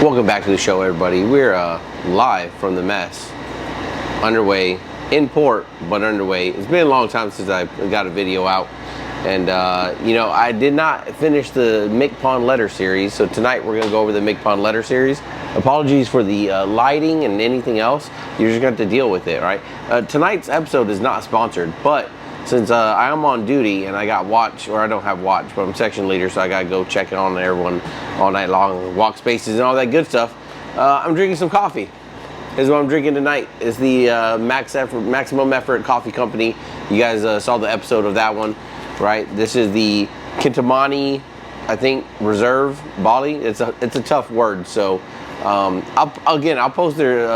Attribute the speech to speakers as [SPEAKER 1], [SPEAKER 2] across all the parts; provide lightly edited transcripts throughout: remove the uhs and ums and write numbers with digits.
[SPEAKER 1] Welcome back to the show, everybody. We're live from the mess, underway, in port, but underway. It's been a long time since I got a video out, and I did not finish the MCPON letter series, so tonight we're going to go over the MCPON letter series. Apologies for the lighting and anything else. You're just going to have to deal with it, right? Tonight's episode is not sponsored, but since I am on duty and I got watch, or I don't have watch, but I'm section leader, so I gotta go check on everyone all night long, walk spaces and all that good stuff. I'm drinking some coffee. This is what I'm drinking tonight. It's the Maximum Effort Coffee Company. You guys saw the episode of that one, right? This is the Kintamani, I think, Reserve Bali. It's a tough word, so I'll post their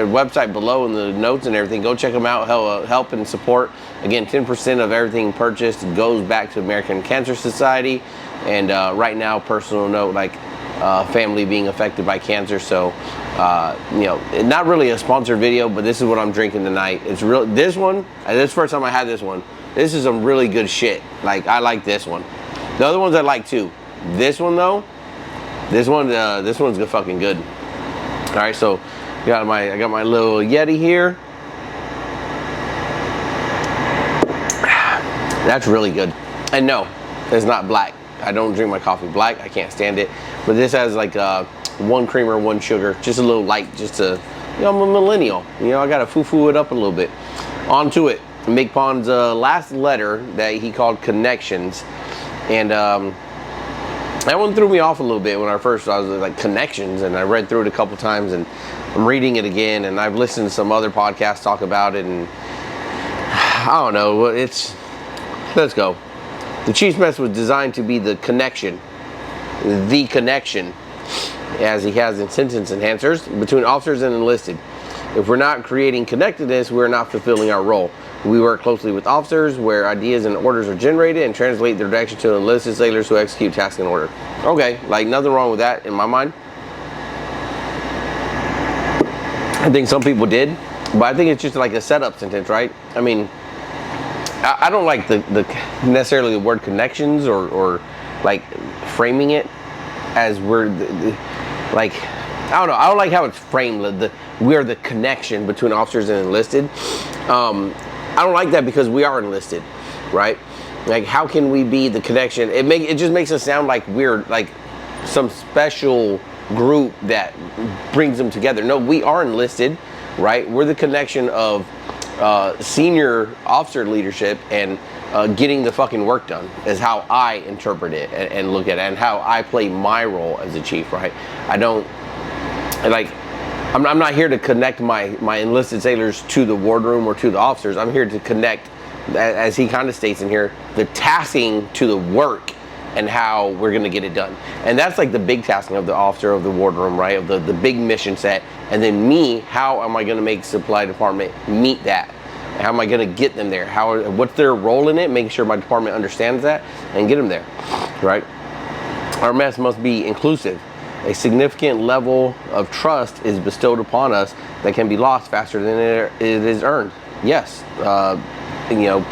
[SPEAKER 1] website below in the notes and everything. Go check them out. Help and support. Again, 10% of everything purchased goes back to American Cancer Society. And right now, personal note, like family being affected by cancer. So, not really a sponsored video, but this is what I'm drinking tonight. It's real. This one, this is the first time I had this one. This is some really good shit. Like, I like this one. The other ones I like too. This one though, this one's fucking good. All right, so I got my little Yeti here. That's really good. And no, it's not black. I don't drink my coffee black. I can't stand it. But this has like one creamer, one sugar, just a little light, just to, I'm a millennial. I gotta foo-foo it up a little bit. On to it. MCPON's last letter that he called Connections, and that one threw me off a little bit when I was like, Connections, and I read through it a couple times, and I'm reading it again, and I've listened to some other podcasts talk about it, and I don't know, let's go. The Chief's mess was designed to be the connection, as he has in sentence enhancers, between officers and enlisted. If we're not creating connectedness, we're not fulfilling our role. We work closely with officers where ideas and orders are generated and translate their direction to enlisted sailors who execute tasks in order. Okay, like nothing wrong with that in my mind. I think some people did, but I think it's just like a setup sentence, right? I mean, I don't like the necessarily the word connections or like framing it as we're like, I don't know. I don't like how it's framed. We're the connection between officers and enlisted. I don't like that because we are enlisted, right? Like, how can we be the connection? It just makes us sound like we're like some special group that brings them together. No, we are enlisted, right? We're the connection of senior officer leadership and getting the fucking work done is how I interpret it and look at it, and how I play my role as a chief, right? I'm not here to connect my enlisted sailors to the wardroom or to the officers. I'm here to connect, as he kind of states in here, the tasking to the work and how we're going to get it done. And that's like the big tasking of the officer of the wardroom, right? Of the big mission set. And then me, how am I going to make supply department meet that? How am I going to get them there? What's their role in it? Making sure my department understands that and get them there, right? Our mess must be inclusive. A significant level of trust is bestowed upon us that can be lost faster than it is earned. Yes,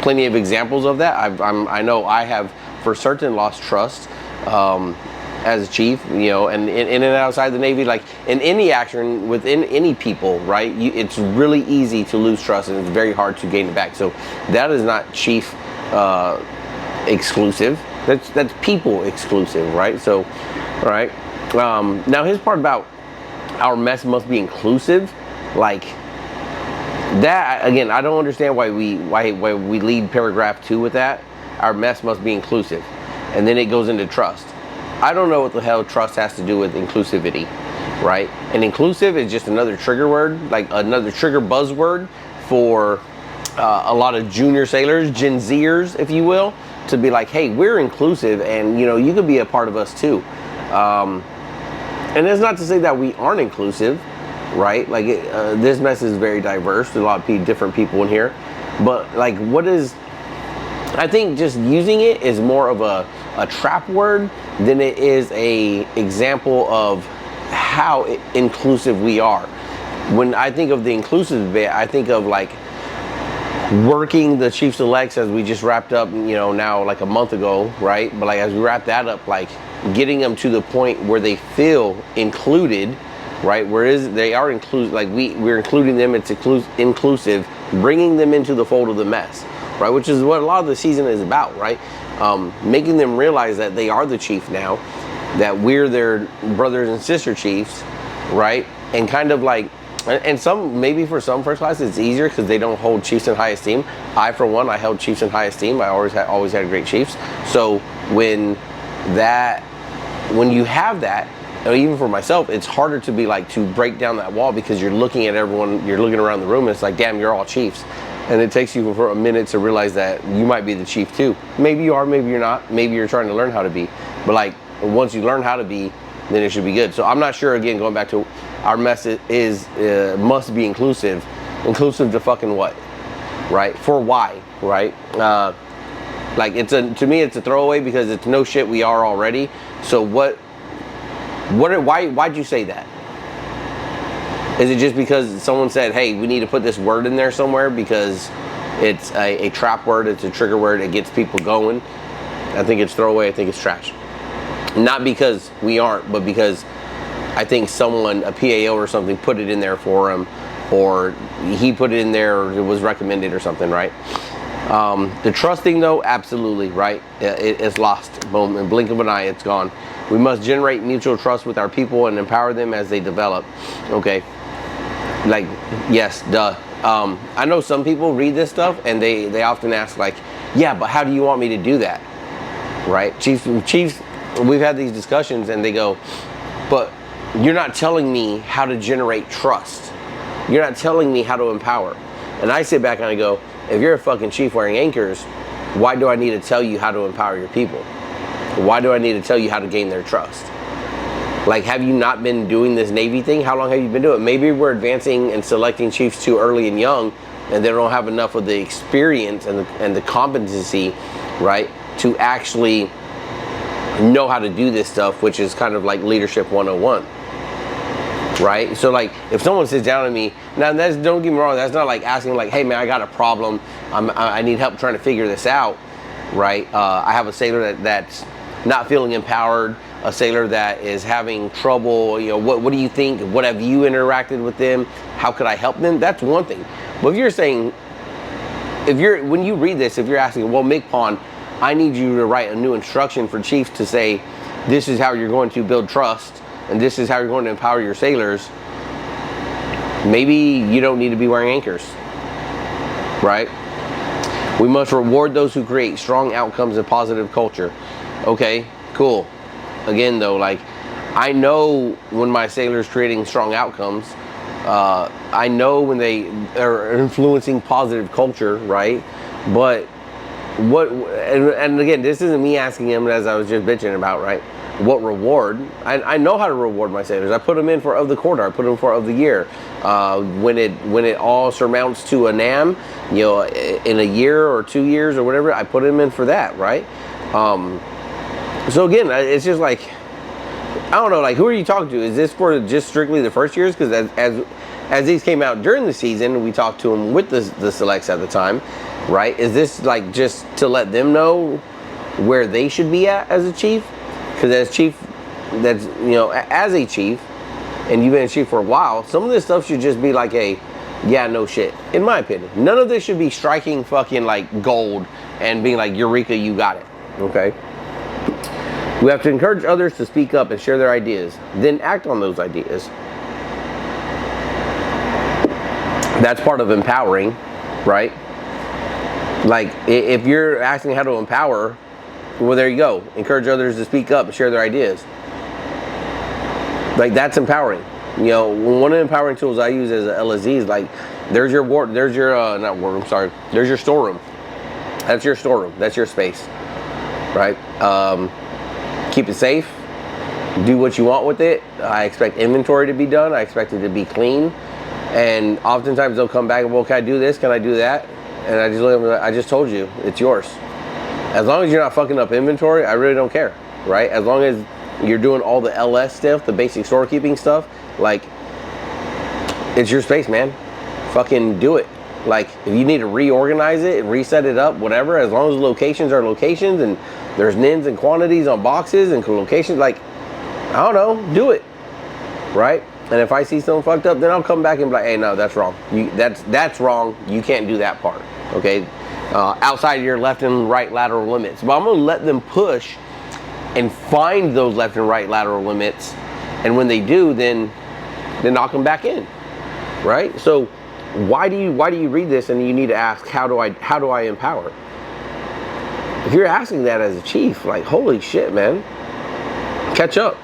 [SPEAKER 1] plenty of examples of that. I know I have for certain lost trust as a chief, and in and outside the Navy, like in any action within any people, right? It's really easy to lose trust, and it's very hard to gain it back. So that is not chief exclusive. That's people exclusive, right? So, all right. Now his part about our mess must be inclusive, like that again, I don't understand why we lead paragraph 2 with that. Our mess must be inclusive, and then it goes into trust. I don't know what the hell trust has to do with inclusivity, right? And inclusive is just another trigger word, like another trigger buzzword for a lot of junior sailors, Gen Zers, if you will, to be like, hey, we're inclusive, and you could be a part of us too. And it's not to say that we aren't inclusive, right? Like this mess is very diverse. There's a lot of different people in here, but like, I think just using it is more of a trap word than it is a example of how inclusive we are. When I think of the inclusive bit, I think of like working the chief selects as we just wrapped up, you know, now like a month ago, right? But like as we wrap that up, like getting them to the point where they feel included, right? Whereas they are included, like we're including them, it's inclusive, bringing them into the fold of the mess, right? Which is what a lot of the season is about, right? Making them realize that they are the chief now, that we're their brothers and sister chiefs, right? And kind of like, and some, maybe for some first class it's easier because they don't hold chiefs in high esteem. I, for one, I held chiefs in high esteem. I always had great chiefs. So when you have that, and even for myself, it's harder to be like, to break down that wall, because you're looking at everyone, you're looking around the room, and it's like, damn, you're all chiefs. And it takes you for a minute to realize that you might be the chief too. Maybe you are, maybe you're not. Maybe you're trying to learn how to be. But like, once you learn how to be, then it should be good. So I'm not sure, again, going back to our message must be inclusive. Inclusive to fucking what? Right? For why? Right? Like, to me, it's a throwaway, because it's no shit, we are already. So why'd you say that? Is it just because someone said, hey, we need to put this word in there somewhere because it's a trap word, it's a trigger word, it gets people going? I think it's throwaway, I think it's trash. Not because we aren't, but because I think someone, a PAO or something, put it in there for him, or he put it in there, or it was recommended or something, right? The trusting, though, absolutely, right? It's lost. Boom, in blink of an eye, it's gone. We must generate mutual trust with our people and empower them as they develop. Okay, like, yes, duh. I know some people read this stuff and they often ask, like, yeah, but how do you want me to do that? Right? Chiefs, we've had these discussions and they go, but you're not telling me how to generate trust. You're not telling me how to empower. And I sit back and I go, if you're a fucking chief wearing anchors, why do I need to tell you how to empower your people? Why do I need to tell you how to gain their trust? Like, have you not been doing this Navy thing? How long have you been doing it? Maybe we're advancing and selecting chiefs too early and young, and they don't have enough of the experience and the competency, right, to actually know how to do this stuff, which is kind of like leadership 101. Right? So like, if someone sits down to me, now that's, don't get me wrong, that's not like asking like, hey man, I got a problem, I need help trying to figure this out, right? I have a sailor that's not feeling empowered, a sailor that is having trouble, you know, what do you think? What have you interacted with them? How could I help them? That's one thing. But if you're saying, when you read this, if you're asking, well, MCPON, I need you to write a new instruction for chiefs to say, this is how you're going to build trust, and this is how you're going to empower your sailors, maybe you don't need to be wearing anchors, right? We must reward those who create strong outcomes and positive culture. Okay, cool. Again, though, like, I know when my sailors creating strong outcomes, I know when they are influencing positive culture, right? But and again, this isn't me asking him, as I was just bitching about, right? What reward? I know how to reward my sailors. I put them in for of the quarter. I put them for of the year. When it all surmounts to a NAM, you know, in a year or 2 years or whatever, I put them in for that, right? So again, it's just like, I don't know, like, who are you talking to? Is this for just strictly the first years? Because as these came out during the season, we talked to them with the selects at the time, right? Is this like just to let them know where they should be at as a chief? Because as chief, that's, you know, as a chief, and you've been a chief for a while, some of this stuff should just be like a, yeah, no shit, in my opinion. None of this should be striking fucking like gold and being like, Eureka, you got it, okay? We have to encourage others to speak up and share their ideas, then act on those ideas. That's part of empowering, right? Like, if you're asking how to empower, well, there you go. Encourage others to speak up and share their ideas. Like, that's empowering. You know, one of the empowering tools I use as a LSZ is like, there's your ward, there's your, not ward room, sorry. There's your storeroom. That's your storeroom. That's your space, right? Keep it safe. Do what you want with it. I expect inventory to be done. I expect it to be clean. And oftentimes they'll come back and, well, can I do this? Can I do that? And I just look at them, I just told you, it's yours. As long as you're not fucking up inventory, I really don't care, right? As long as you're doing all the LS stuff, the basic storekeeping stuff, like, it's your space, man. Fucking do it. Like, if you need to reorganize it and reset it up, whatever, as long as locations are locations and there's nins and quantities on boxes and locations, like, I don't know, do it, right? And if I see something fucked up, then I'll come back and be like, hey, no, that's wrong. That's wrong. You can't do that part, okay? Outside your left and right lateral limits. But I'm gonna let them push and find those left and right lateral limits. And when they do, then knock them back in, right? So why do you read this and you need to ask, how do I empower? If you're asking that as a chief, like, holy shit, man, catch up.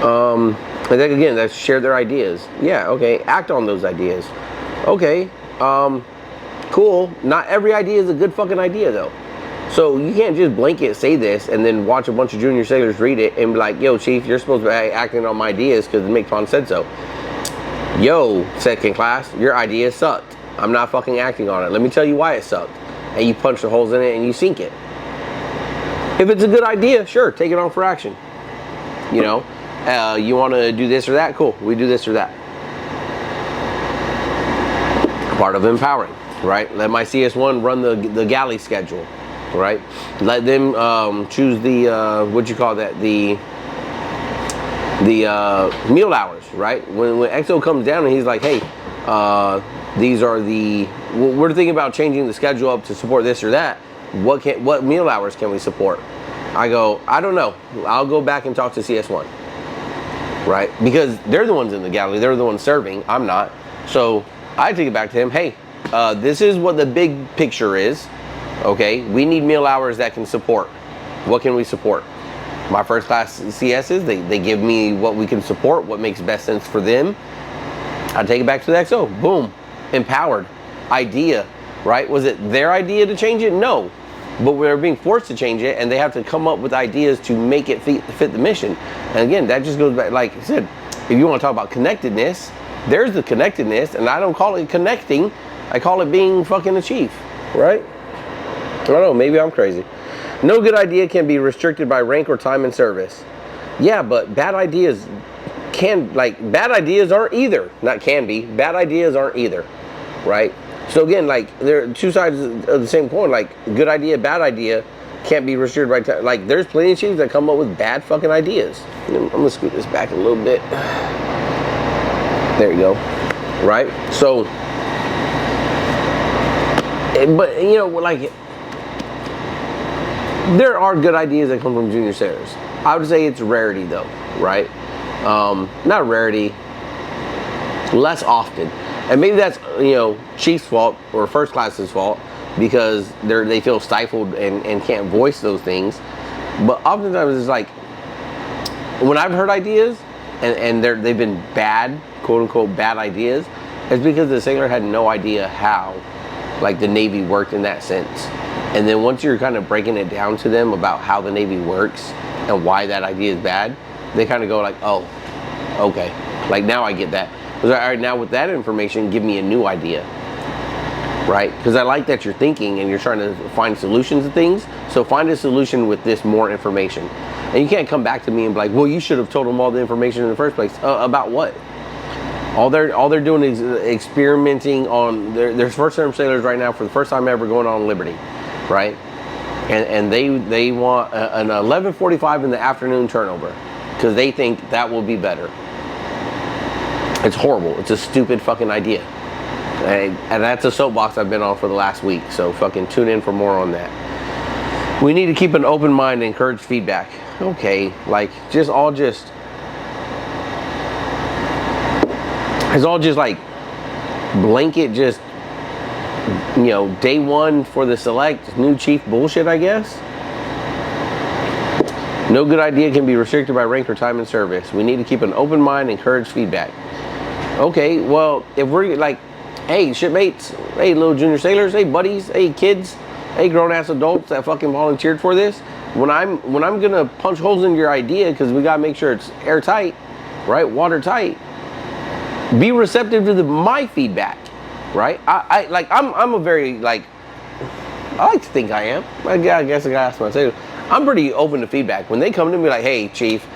[SPEAKER 1] And then again, that's share their ideas. Yeah, okay, act on those ideas. Okay, cool. Not every idea is a good fucking idea though. So you can't just blanket say this and then watch a bunch of junior sailors read it and be like, yo, chief, you're supposed to be acting on my ideas because MCPON said so. Yo, second class, your idea sucked. I'm not fucking acting on it. Let me tell you why it sucked. And you punch the holes in it and you sink it. If it's a good idea, sure, take it on for action. You know, you want to do this or that? Cool, we do this or that. Part of empowering, right? Let my CS1 run the galley schedule, right? Let them choose the, what you call that, the meal hours, right? When XO comes down and he's like, hey, these are the, we're thinking about changing the schedule up to support this or that. What meal hours can we support? I go, I don't know. I'll go back and talk to CS1, right? Because they're the ones in the galley. They're the ones serving. I'm not. So I take it back to him. Hey, this is what the big picture is. Okay, we need meal hours that can support. What can we support? My first class CSs, they give me what we can support, what makes best sense for them. I take it back to the XO. Boom, empowered. Idea, right? Was it their idea to change it? No. But we're being forced to change it, and they have to come up with ideas to make it fit the mission. And again, that just goes back, like I said, if you want to talk about connectedness, there's the connectedness, and I don't call it connecting, I call it being fucking a chief, right? I don't know, maybe I'm crazy. No good idea can be restricted by rank or time in service. Yeah, but bad ideas bad ideas aren't either. Not can be, bad ideas aren't either, right? So again, like, there are two sides of the same coin. Like, good idea, bad idea can't be restricted by time. Like, there's plenty of chiefs that come up with bad fucking ideas. I'm gonna scoot this back a little bit. There you go, right? So, but you know, like, there are good ideas that come from junior sailors. I would say it's rarity though, right? Not rarity, less often. And maybe that's, you know, chief's fault or first class's fault because they feel stifled and can't voice those things. But oftentimes it's like, when I've heard ideas and they've been bad, quote unquote bad ideas, it's because the sailor had no idea how, like, the Navy worked in that sense. And then once you're kind of breaking it down to them about how the Navy works and why that idea is bad, they kind of go like, oh, okay. Like, now I get that. All right, now with that information, give me a new idea, right? Because I like that you're thinking and you're trying to find solutions to things. So find a solution with this more information. And you can't come back to me and be like, well, you should have told them all the information in the first place. About what? All they're doing is experimenting on there's first term sailors right now for the first time ever going on Liberty, right? And they want an 11:45 in the afternoon turnover because they think that will be better. It's horrible. It's a stupid fucking idea. And that's a soapbox I've been on for the last week. So fucking tune in for more on that. We need to keep an open mind and encourage feedback. Okay, like, it's all just like blanket, just, you know, day one for the select new chief bullshit, I guess. No good idea can be restricted by rank or time in service. We need to keep an open mind and encourage feedback. Okay, well, if we're like, hey, shipmates, hey, little junior sailors, hey, buddies, hey, kids, hey, grown-ass adults that fucking volunteered for this, when I'm gonna punch holes in your idea because we gotta make sure it's airtight, right, watertight, be receptive to my feedback, right? I'm a very, like, I like to think I am. I guess I gotta ask myself. I'm pretty open to feedback. When they come to me like, hey, chief,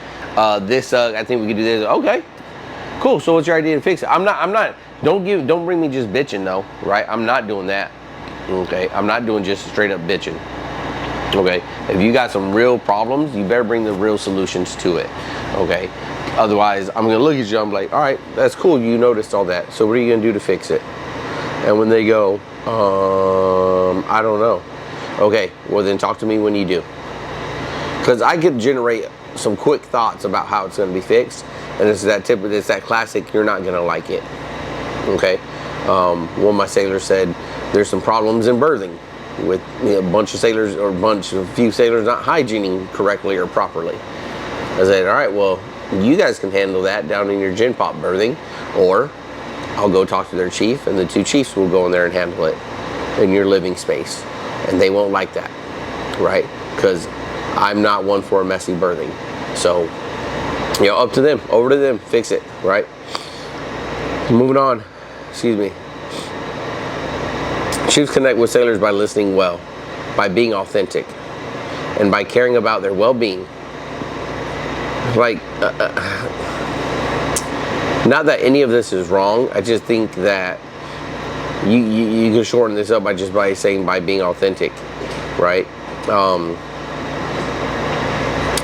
[SPEAKER 1] this, I think we could do this. Okay. Cool, so what's your idea to fix it? I'm not Don't bring me just bitching though, right? I'm not doing that. Okay, I'm not doing just straight up bitching. Okay, if you got some real problems, you better bring the real solutions to it. Okay, otherwise I'm gonna look at you, I'm like, all right, that's cool, you noticed all that, so what are you gonna do to fix it? And when they go, I don't know. Okay, well then talk to me when you do, because I could generate some quick thoughts about how it's gonna be fixed, and it's that classic, you're not gonna like it. Okay, one of my sailors said there's some problems in birthing with a bunch of sailors, or a few sailors not hygiening correctly or properly. I said, all right, well, you guys can handle that down in your gin pop birthing, or I'll go talk to their chief, and the two chiefs will go in there and handle it in your living space, and they won't like that, right? Because I'm not one for a messy birthing. So, up to them, over to them, fix it, right? Moving on, excuse me. Chiefs connect with sailors by listening well, by being authentic, and by caring about their well-being. Like, not that any of this is wrong. I just think that you can shorten this up by saying by being authentic, right?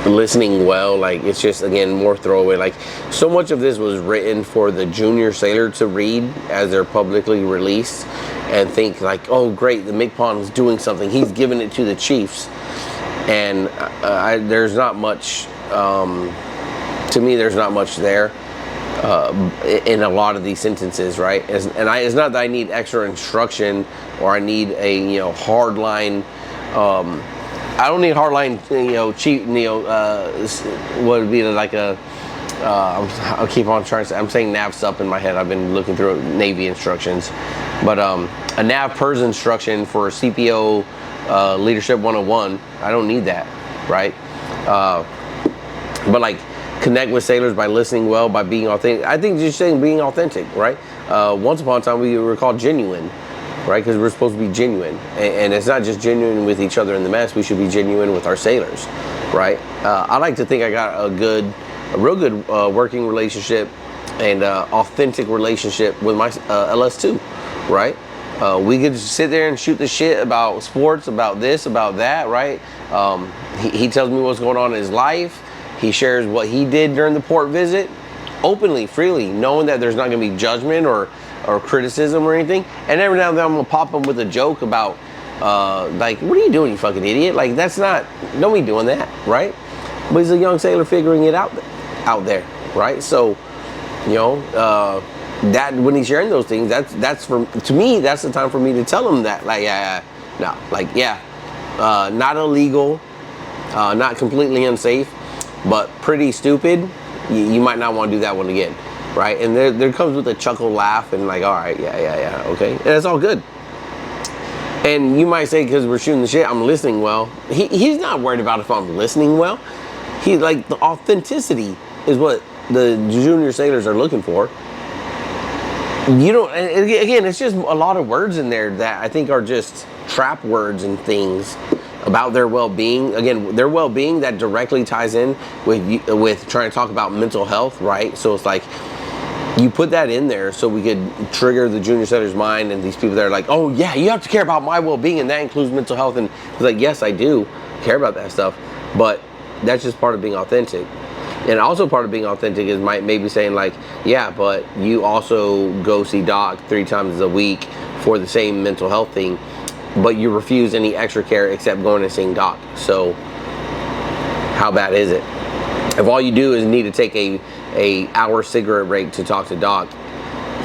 [SPEAKER 1] Listening well, like, it's just, again, more throwaway. Like, so much of this was written for the junior sailor to read as they're publicly released and think like, oh great, the MCPON is doing something, he's giving it to the chiefs. And there's not much, to me, there's not much there in a lot of these sentences, right? It's not that I need extra instruction, or I need a hard line. I don't need hardline, cheap, what would be like a, I'll keep on trying to say, I'm saying nav sup in my head. I've been looking through Navy instructions, but a nav PERS instruction for CPO Leadership 101, I don't need that, right? But like, connect with sailors by listening well, by being authentic. I think just saying being authentic, right? Once upon a time we were called genuine, right? Because we're supposed to be genuine, and it's not just genuine with each other in the mess. We should be genuine with our sailors, right? I like to think I got a real good working relationship and authentic relationship with my LS2, right? We could just sit there and shoot the shit about sports, about this, about that, right? He tells me what's going on in his life. He shares what he did during the port visit, openly, freely, knowing that there's not going to be judgment or criticism or anything. And every now and then I'm gonna pop him with a joke about like, what are you doing, you fucking idiot? Like, that's not, don't be doing that, right? But he's a young sailor figuring it out there, right? So, that when he's sharing those things, that's to me, that's the time for me to tell him that, like, not illegal, not completely unsafe, but pretty stupid. You might not want to do that one again. Right, and there comes with a chuckle, laugh, and like, all right, yeah, okay, and it's all good. And you might say, because we're shooting the shit, I'm listening well. He's not worried about if I'm listening well. He's like, the authenticity is what the junior sailors are looking for. And again, it's just a lot of words in there that I think are just trap words and things about their well-being. Again, their well-being that directly ties in with trying to talk about mental health, right? So it's like, you put that in there so we could trigger the junior sailor's mind, and these people that are like, oh yeah, you have to care about my well-being, and that includes mental health. And it's like, yes, I do care about that stuff, but that's just part of being authentic. And also part of being authentic is maybe saying like, yeah, but you also go see doc 3 times a week for the same mental health thing, but you refuse any extra care except going and seeing doc. So how bad is it? If all you do is need to take a hour cigarette break to talk to doc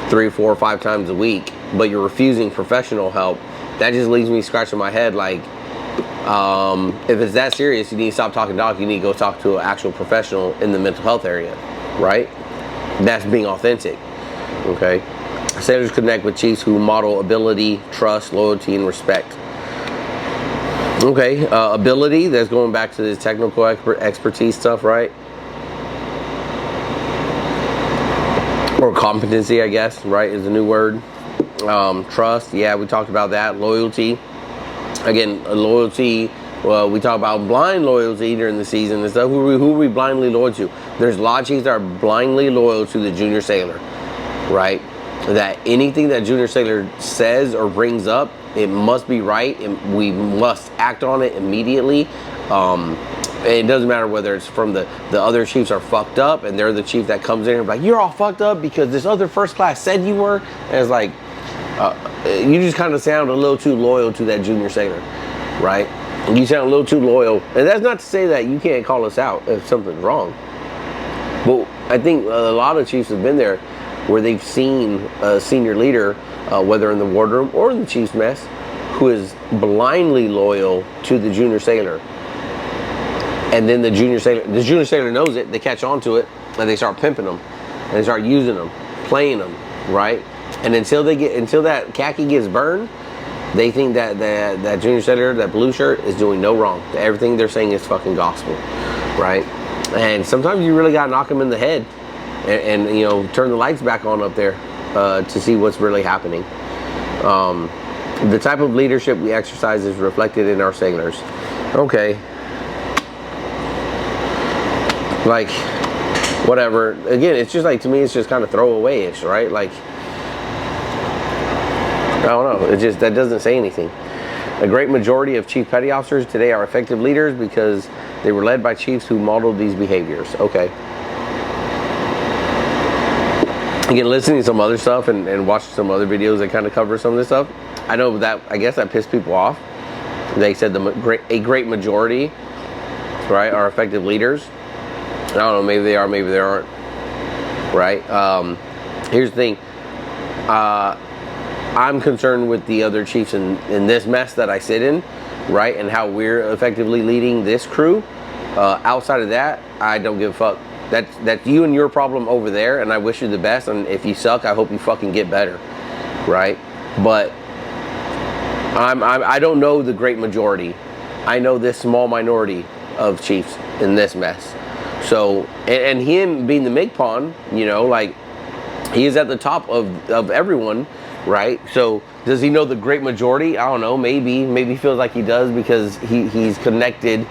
[SPEAKER 1] 3, 4, 5 times a week, but you're refusing professional help, that just leaves me scratching my head like, if it's that serious, you need to stop talking to doc. You need to go talk to an actual professional in the mental health area, right? That's being authentic, okay? Sailors connect with chiefs who model ability, trust, loyalty, and respect. Okay, ability, that's going back to this technical expertise stuff, right? Or competency, I guess, right, is a new word. Trust, yeah, we talked about that. Loyalty, again, loyalty, well, we talk about blind loyalty during the season and stuff. Who are we blindly loyal to? There's a lot of chiefs that are blindly loyal to the junior sailor, right? that anything that Junior Sailor says or brings up, it must be right, and we must act on it immediately. It doesn't matter whether it's from the other chiefs are fucked up and they're the chief that comes in and like, you're all fucked up because this other first class said you were. And it's like, you just kind of sound a little too loyal to that Junior Sailor, right? You sound a little too loyal. And that's not to say that you can't call us out if something's wrong. But I think a lot of chiefs have been there where they've seen a senior leader, whether in the wardroom or in the chief's mess, who is blindly loyal to the Junior Sailor. And then the Junior Sailor knows it, they catch on to it, and they start pimping them, and they start using them, playing them, right? And until that khaki gets burned, they think that Junior Sailor, that blue shirt, is doing no wrong. Everything they're saying is fucking gospel, right? And sometimes you really gotta knock them in the head, and you know, turn the lights back on up there to see what's really happening. The type of leadership we exercise is reflected in our sailors. Okay. Like, whatever. Again, it's just like, to me, it's just kind of throwaway-ish, right? Like, I don't know. It just, that doesn't say anything. A great majority of chief petty officers today are effective leaders because they were led by chiefs who modeled these behaviors. Okay. Again, listening to some other stuff and watching some other videos that kind of cover some of this stuff, I know that, I guess that pissed people off. They said a great majority, right, are effective leaders. I don't know, maybe they are, maybe they aren't, right? Here's the thing. I'm concerned with the other chiefs in this mess that I sit in, right? And how we're effectively leading this crew. Outside of that, I don't give a fuck. That's you and your problem over there, and I wish you the best. And if you suck, I hope you fucking get better, right? But I don't know the great majority. I know this small minority of chiefs in this mess. So, and him being the MCPON, you know, like, he is at the top of everyone, right? So, does he know the great majority? I don't know, maybe he feels like he does because he's connected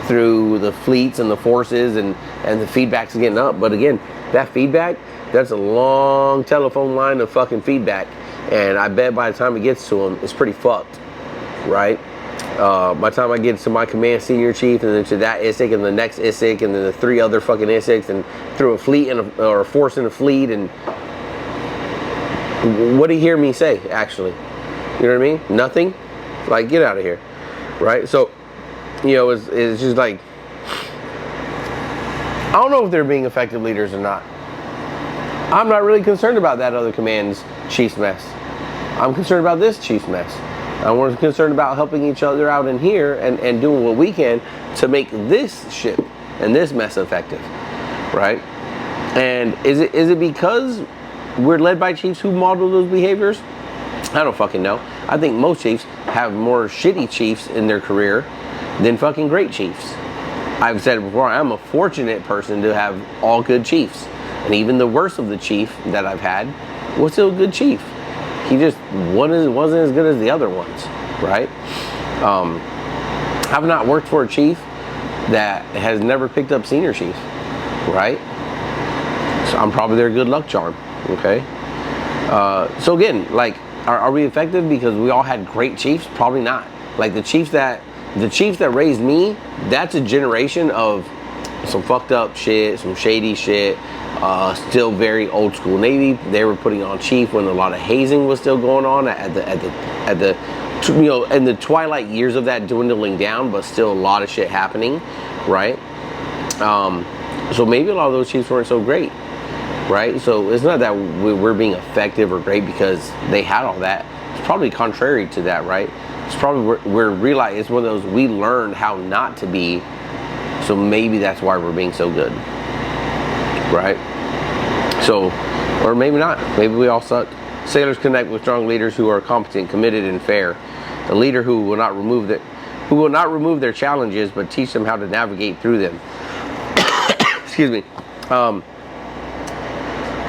[SPEAKER 1] through the fleets and the forces and the feedback's getting up. But again, that feedback, that's a long telephone line of fucking feedback. And I bet by the time it gets to him, it's pretty fucked, right? By the time I get to my command senior chief and then to that ISIC and the next ISIC and then the 3 other fucking ISICs and through a fleet or a force in a fleet, and what do you hear me say, actually? You know what I mean? Nothing? Like, get out of here, right? So, you know, it's just like, I don't know if they're being effective leaders or not. I'm not really concerned about that other command's chief's mess. I'm concerned about this chief's mess. And we're concerned about helping each other out in here and doing what we can to make this ship and this mess effective, right? And is it because we're led by chiefs who model those behaviors? I don't fucking know. I think most chiefs have more shitty chiefs in their career than fucking great chiefs. I've said it before, I'm a fortunate person to have all good chiefs. And even the worst of the chief that I've had was still a good chief. He just wasn't as good as the other ones, right? I've not worked for a chief that has never picked up senior chief, right? So I'm probably their good luck charm, okay? So again, like, are we effective because we all had great chiefs? Probably not. Like the chiefs that raised me, that's a generation of some fucked up shit, some shady shit. Still very old school Navy. They were putting on chief when a lot of hazing was still going on at the you know, in the twilight years of that dwindling down, but still a lot of shit happening, right? So maybe a lot of those chiefs weren't so great, right? So it's not that we're being effective or great because they had all that. It's probably contrary to that, right? It's probably we're realizing it's one of those we learned how not to be. So maybe that's why we're being so good, right? So, or maybe not. Maybe we all suck. Sailors connect with strong leaders who are competent, committed, and fair. A leader who will not remove their challenges, but teach them how to navigate through them. Excuse me.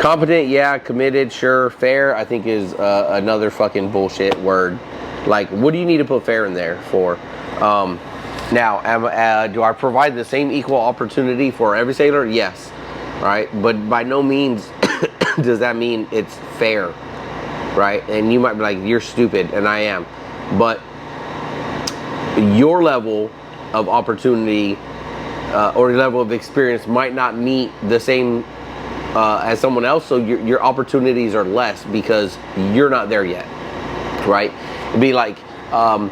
[SPEAKER 1] Competent, yeah. Committed, sure. Fair, I think is another fucking bullshit word. Like, what do you need to put fair in there for? Now, do I provide the same equal opportunity for every sailor? Yes. Right? But by no means does that mean it's fair. right? And you might be like, you're stupid, and I am. But your level of opportunity or your level of experience might not meet the same as someone else, so your opportunities are less because you're not there yet, right? It'd be like, I'm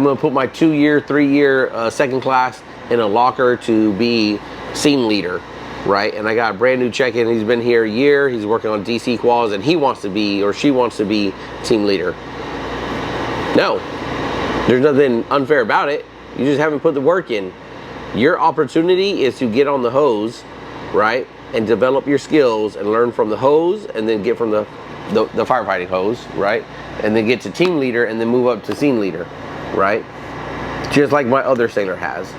[SPEAKER 1] gonna put my 2-year, 3-year second class in a locker to be scene leader, right? And I got a brand new check-in. He's been here a year. He's working on DC quals, and he wants to be, or she wants to be, team leader. No, there's nothing unfair about it. You just haven't put the work in. Your opportunity is to get on the hose, right? And develop your skills and learn from the hose, and then get from the firefighting hose, right? And then get to team leader, and then move up to scene leader, right? Just like my other sailor has,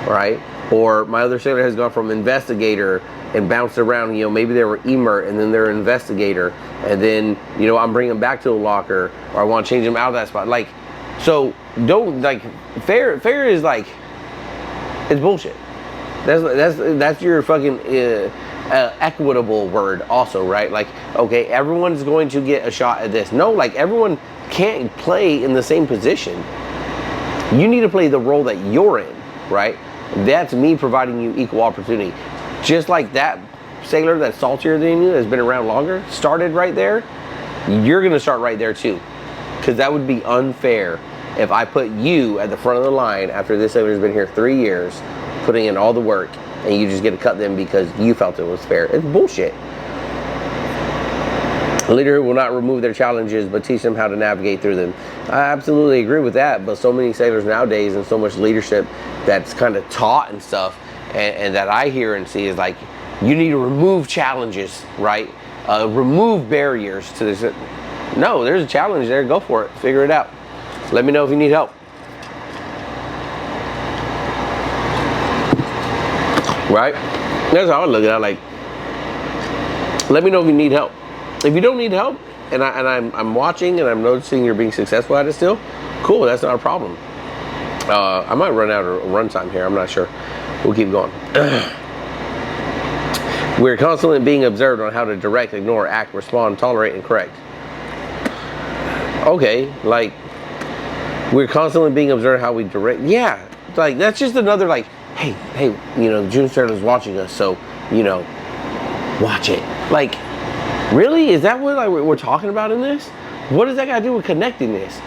[SPEAKER 1] right? Or my other sailor has gone from investigator and bounced around, you know, maybe they were EMERT and then they're investigator, and then, you know, I'm bringing them back to a locker, or I want to change them out of that spot. Like, so don't, like, fair is like, it's bullshit. That's your fucking equitable word also, right? Like, okay, everyone's going to get a shot at this. No, like, everyone can't play in the same position. You need to play the role that you're in, right? That's me providing you equal opportunity. Just like that sailor that's saltier than you, that's been around longer, started right there, you're gonna start right there too. Because that would be unfair if I put you at the front of the line after this sailor's been here 3 years, putting in all the work, and you just get to cut them because you felt it was fair. It's bullshit. A leader who will not remove their challenges but teach them how to navigate through them. I absolutely agree with that, but so many sailors nowadays and so much leadership that's kind of taught and stuff, and that I hear and see is like, you need to remove challenges, right? Remove barriers to this. No, there's a challenge there. Go for it. Figure it out. Let me know if you need help. Right? That's how I look at it. Like, let me know if you need help. If you don't need help, and I'm watching and I'm noticing you're being successful at it still, cool, that's not a problem. I might run out of runtime here, I'm not sure. We'll keep going. We're constantly being observed on how to direct, ignore, act, respond, tolerate, and correct. Okay, like, we're constantly being observed how we direct. Yeah, like, that's just another, like, hey, you know, June Sterling's watching us, so, you know, watch it. Like, really? Is that what, like, we're talking about in this? What does that got to do with connecting this?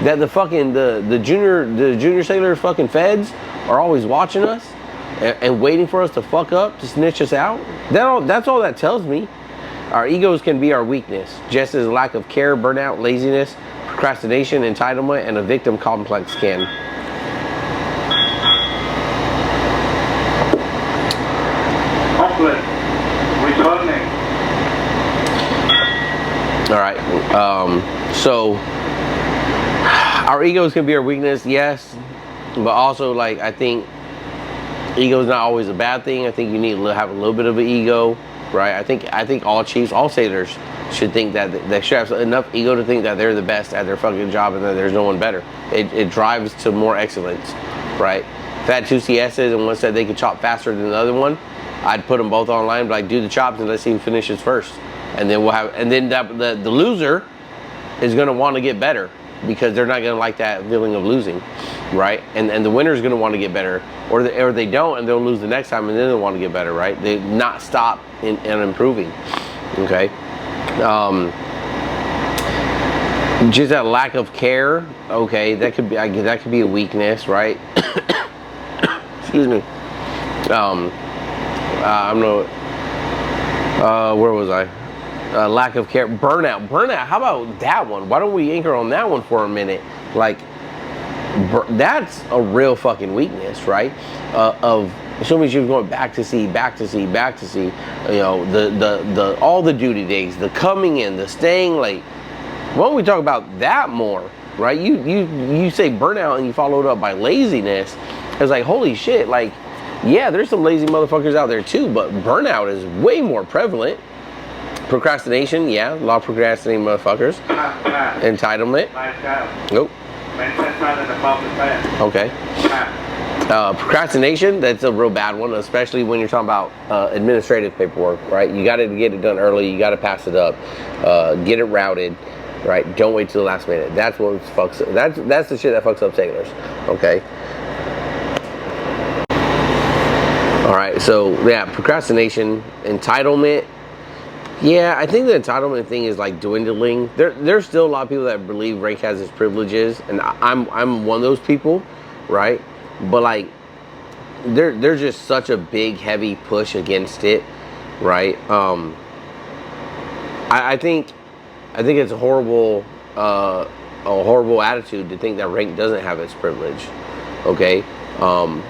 [SPEAKER 1] That the fucking the junior sailor fucking feds are always watching us and waiting for us to fuck up, to snitch us out? That's all that tells me. Our egos can be our weakness, just as lack of care, burnout, laziness, procrastination, entitlement, and a victim complex can.
[SPEAKER 2] Returning.
[SPEAKER 1] All right. So our egos can be our weakness, yes, but also, like, I think ego is not always a bad thing. I think you need to have a little bit of an ego, right? I think all chiefs, all sailors should think that they should have enough ego to think that they're the best at their fucking job and that there's no one better. It drives to more excellence, right? If I had 2 CSs and one said they could chop faster than the other one, I'd put them both online, but like, do the chops and let's see who finishes first. And then we'll have, and then the loser is gonna want to get better because they're not gonna like that feeling of losing, right? And the winner is gonna want to get better, or they don't, and they'll lose the next time, and then they'll want to get better, right? They not stop in improving, okay? Just that lack of care, okay, that could be a weakness, right? Excuse me. I'm no. Where was I? Lack of care, burnout. How about that one? Why don't we anchor on that one for a minute? Like, that's a real fucking weakness, right? Of so many people going back to sea. You know, the all the duty days, the coming in, the staying late. Why don't we talk about that more, right? You say burnout and you follow it up by laziness. It's like, holy shit, like, yeah, there's some lazy motherfuckers out there too, but burnout is way more prevalent. Procrastination, yeah, a lot of procrastinating motherfuckers. Entitlement. Nope. Okay. Procrastination, that's a real bad one, especially when you're talking about administrative paperwork, right? You got to get it done early. You got to pass it up, get it routed. right? Don't wait till the last minute. That's what fucks. That's the shit that fucks up sailors. Okay. All right. So yeah, procrastination, entitlement. Yeah, I think the entitlement thing is like dwindling. There's still a lot of people that believe rank has its privileges, and I'm one of those people, right? But like, there's just such a big, heavy push against it, right? I think it's a horrible attitude to think that rank doesn't have its privilege. Okay,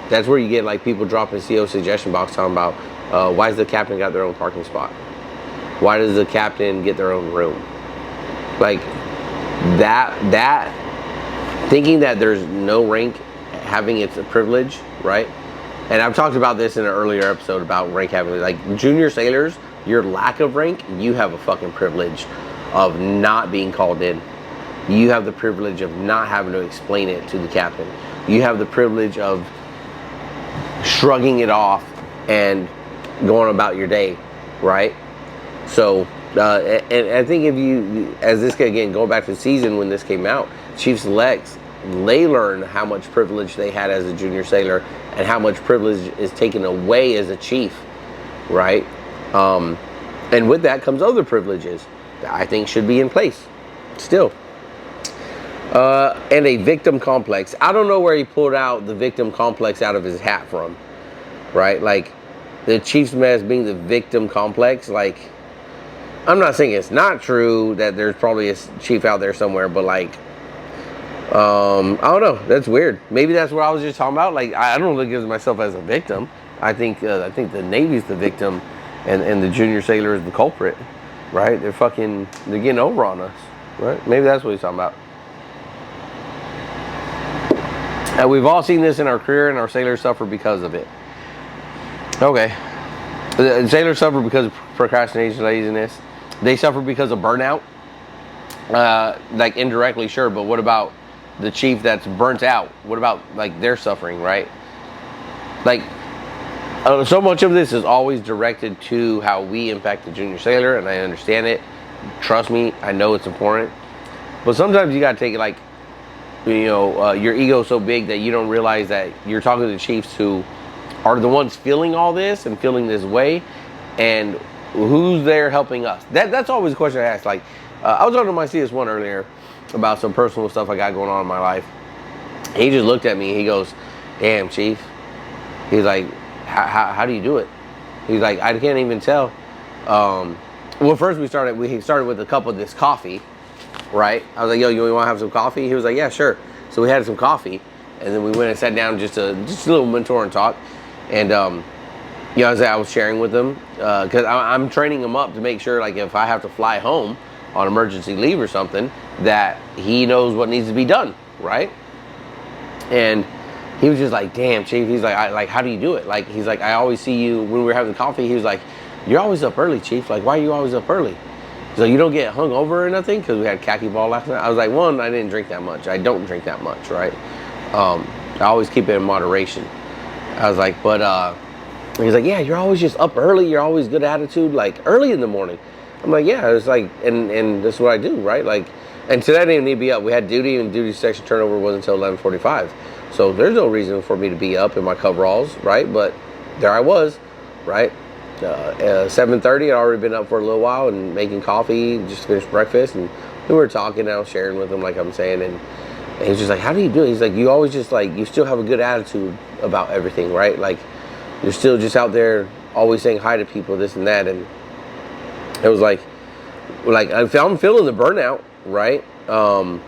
[SPEAKER 1] that's where you get like people dropping CO suggestion box talking about why does the captain got their own parking spot? Why does the captain get their own room? Like that thinking that there's no rank having its privilege, right? And I've talked about this in an earlier episode about rank having, like, junior sailors, your lack of rank, you have a fucking privilege of not being called in. You have the privilege of not having to explain it to the captain. You have the privilege of shrugging it off and going about your day, right? So, and I think if you, as this, again, going back to the season when this came out, Chief Selects, they learn how much privilege they had as a junior sailor and how much privilege is taken away as a chief, right? And with that comes other privileges that I think should be in place still. And a victim complex. I don't know where he pulled out the victim complex out of his hat from, right? Like, the chief's mess being the victim complex, like, I'm not saying it's not true that there's probably a chief out there somewhere, but like, I don't know. That's weird. Maybe that's what I was just talking about. Like, I don't look at myself as a victim. I think the Navy's the victim, and the junior sailor is the culprit, right? They're getting over on us, right? Maybe that's what he's talking about. And we've all seen this in our career, and our sailors suffer because of it. Okay, the sailors suffer because of procrastination, laziness. They suffer because of burnout. Like, indirectly, sure, but what about the chief that's burnt out? What about, like, their suffering, right? Like, so much of this is always directed to how we impact the junior sailor, and I understand it. Trust me, I know it's important. But sometimes you gotta take it, like, you know, your ego's so big that you don't realize that you're talking to chiefs who are the ones feeling all this and feeling this way, and who's there helping us? That's always a question I ask. Like, I was talking to my CS1 earlier about some personal stuff I got going on in my life. He just looked at me. He goes, "Damn, Chief." He's like, "How do you do it?" He's like, "I can't even tell." Well, first we started with a cup of this coffee, right? I was like, "Yo, you want to have some coffee?" He was like, "Yeah, sure." So we had some coffee, and then we went and sat down, just a little mentor and talk. And you know, as I was sharing with him, because I'm training him up to make sure, like, if I have to fly home on emergency leave or something, that he knows what needs to be done, right? And he was just like, "Damn, Chief." He's like, how do you do it? Like, he's like, "I always see you when we were having coffee." He was like, "You're always up early, Chief. Like, why are you always up early?" So you don't get hung over or nothing? Because we had khaki ball last night. I was like, one, I didn't drink that much. I don't drink that much, right? I always keep it in moderation. I was like, but he's like, "Yeah, you're always just up early. You're always good attitude, like, early in the morning." I'm like, "Yeah." It's like, and that's what I do, right? Like, and today I didn't need to be up. We had duty, and duty section turnover wasn't until 11:45. So there's no reason for me to be up in my coveralls, right? But there I was, right? 7:30, I'd already been up for a little while and making coffee, just finished breakfast, and we were talking, and I was sharing with him, like I'm saying, and he was just like, "How do you do it?" He's like, "You always just, like, you still have a good attitude about everything, right? Like, you're still just out there always saying hi to people, this and that." And it was like I'm feeling the burnout, right? I'm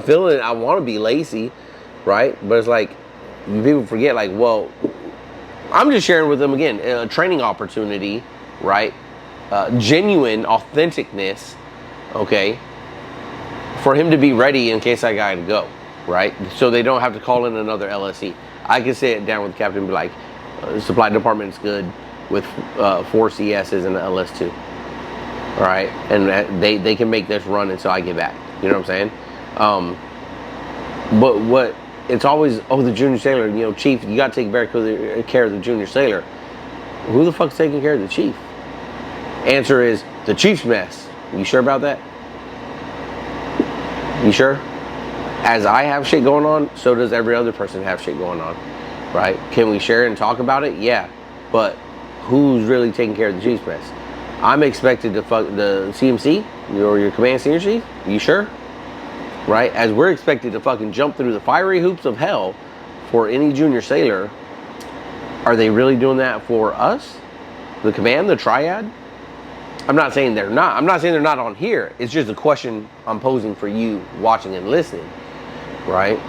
[SPEAKER 1] feeling, I want to be lazy, right? But it's like, people forget, like, well, I'm just sharing with them, again, a training opportunity, right? Genuine authenticness, okay, for him to be ready in case I got to go, right? So they don't have to call in another LSE. I can sit down with the captain and be like, "Supply department's good with 4 CSs and an LS2. All right, and they can make this run until I get back." You know what I'm saying? But what it's always, "Oh, the junior sailor, you know, Chief, you got to take very care of the junior sailor." Who the fuck's taking care of the chief? Answer is the chief's mess. You sure about that? You sure? As I have shit going on, so does every other person have shit going on, right? Can we share and talk about it? Yeah, but who's really taking care of the Chiefs mess? I'm expected to fuck the CMC or your command senior chief. You sure? Right? As we're expected to fucking jump through the fiery hoops of hell for any junior sailor, are they really doing that for us? The command, the triad? I'm not saying they're not. I'm not saying they're not on here. It's just a question I'm posing for you watching and listening, right?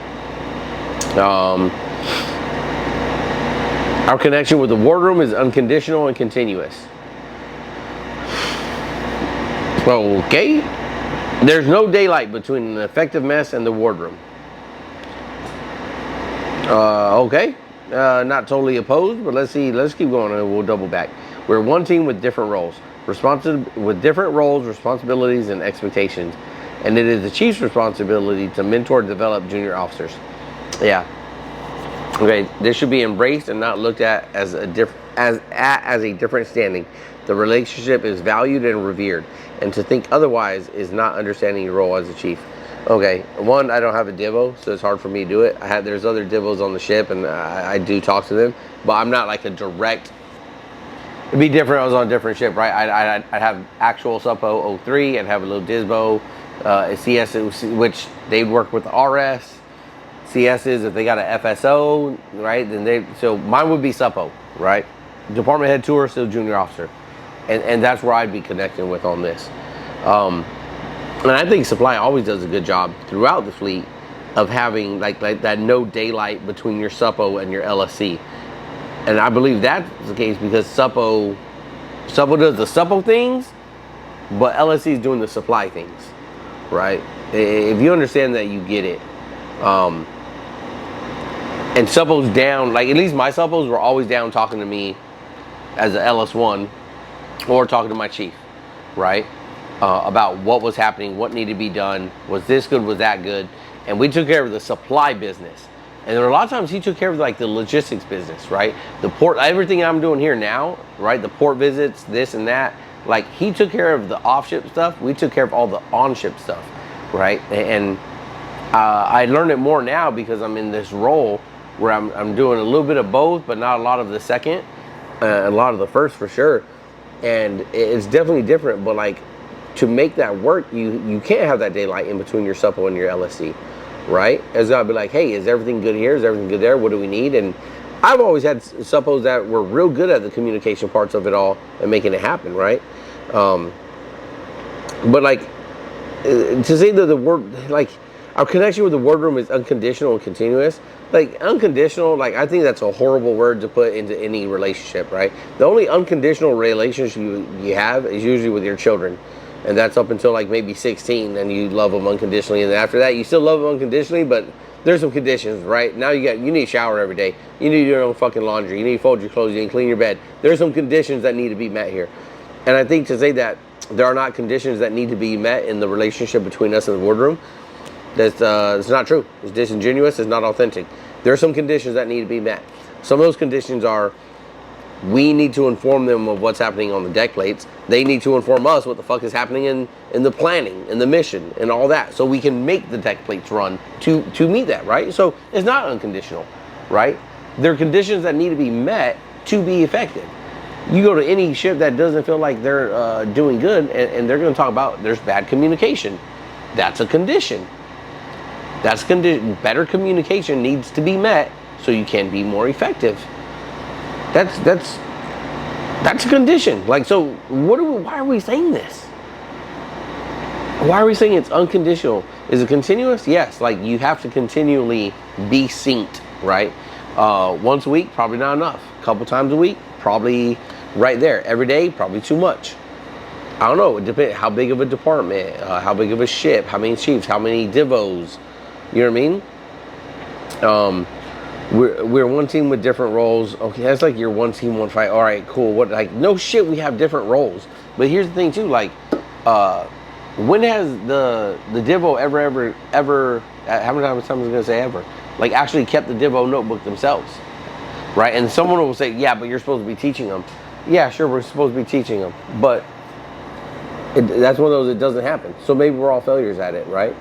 [SPEAKER 1] Our connection with the wardroom is unconditional and continuous. Okay. There's no daylight between an effective mess and the wardroom. Okay. Not totally opposed, but let's see. Let's keep going and we'll double back. We're one team with different roles. With different roles, responsibilities, and expectations. And it is the chief's responsibility to mentor and develop junior officers. Yeah. Okay, this should be embraced and not looked at as a different standing. The relationship is valued and revered, and to think otherwise is not understanding your role as a chief. Okay, one, I don't have a divo, so it's hard for me to do it. There's other divos on the ship, and I do talk to them, but I'm not like a direct. It'd be different if I was on a different ship, right? I'd have actual Suppo 03 and have a little Disbo, CS, which they'd work with RS, CSs if they got a FSO, right? So mine would be Suppo, right? Department head tour, still junior officer. And that's where I'd be connecting with on this. And I think Supply always does a good job throughout the fleet of having like that no daylight between your Suppo and your LSC. And I believe that's the case because Suppo does the Suppo things, but LSC is doing the Supply things, right? If you understand that, you get it. And Suppo's down, like at least my Suppos were always down talking to me as a LS1 or talking to my chief, right? About what was happening, what needed to be done, was this good, was that good? And we took care of the supply business. And there were a lot of times he took care of like the logistics business, right? The port, everything I'm doing here now, right? The port visits, this and that. Like he took care of the off-ship stuff. We took care of all the on-ship stuff, right? And I learned it more now because I'm in this role where I'm doing a little bit of both, but not a lot of the second, a lot of the first for sure. And it's definitely different, but like to make that work, you can't have that daylight in between your Suppo and your LSC. Right? It's gotta be like, hey, is everything good here? Is everything good there? What do we need? And I've always had Suppos that were real good at the communication parts of it all and making it happen, right? But like, to say that the word, like, our connection with the wardroom is unconditional and continuous. Like, unconditional, like, I think that's a horrible word to put into any relationship, right? The only unconditional relationship you have is usually with your children. And that's up until like maybe 16, and you love them unconditionally. And after that, you still love them unconditionally, but there's some conditions, right? Now you need to shower every day. You need to do your own fucking laundry. You need to fold your clothes. You need to clean your bed. There's some conditions that need to be met here. And I think to say that there are not conditions that need to be met in the relationship between us and the wardroom, that's it's not true. It's disingenuous. It's not authentic. There are some conditions that need to be met. Some of those conditions are, we need to inform them of what's happening on the deck plates. They need to inform us what the fuck is happening in the planning, in the mission, and all that. So we can make the deck plates run to meet that, right? So it's not unconditional, right? There are conditions that need to be met to be effective. You go to any ship that doesn't feel like they're doing good, and they're going to talk about there's bad communication. That's a condition. That's condition. Better communication needs to be met so you can be more effective. That's a condition. Like, so why are we saying this? Why are we saying it's unconditional? Is it continuous? Yes. Like, you have to continually be synced, right? Once a week, probably not enough. A couple times a week, probably right there. Every day, probably too much. I don't know. It depends how big of a department, how big of a ship, how many chiefs, how many divos. You know what I mean? We're one team with different roles. Okay, that's like your one team, one fight. All right, cool. What, like, no shit, we have different roles. But here's the thing too, like, when has the Divo ever, how many times am I gonna say ever, like, actually kept the Divo notebook themselves, right? And someone will say, yeah, but you're supposed to be teaching them. Yeah, sure, we're supposed to be teaching them, but that's one of those that doesn't happen. So maybe we're all failures at it, right?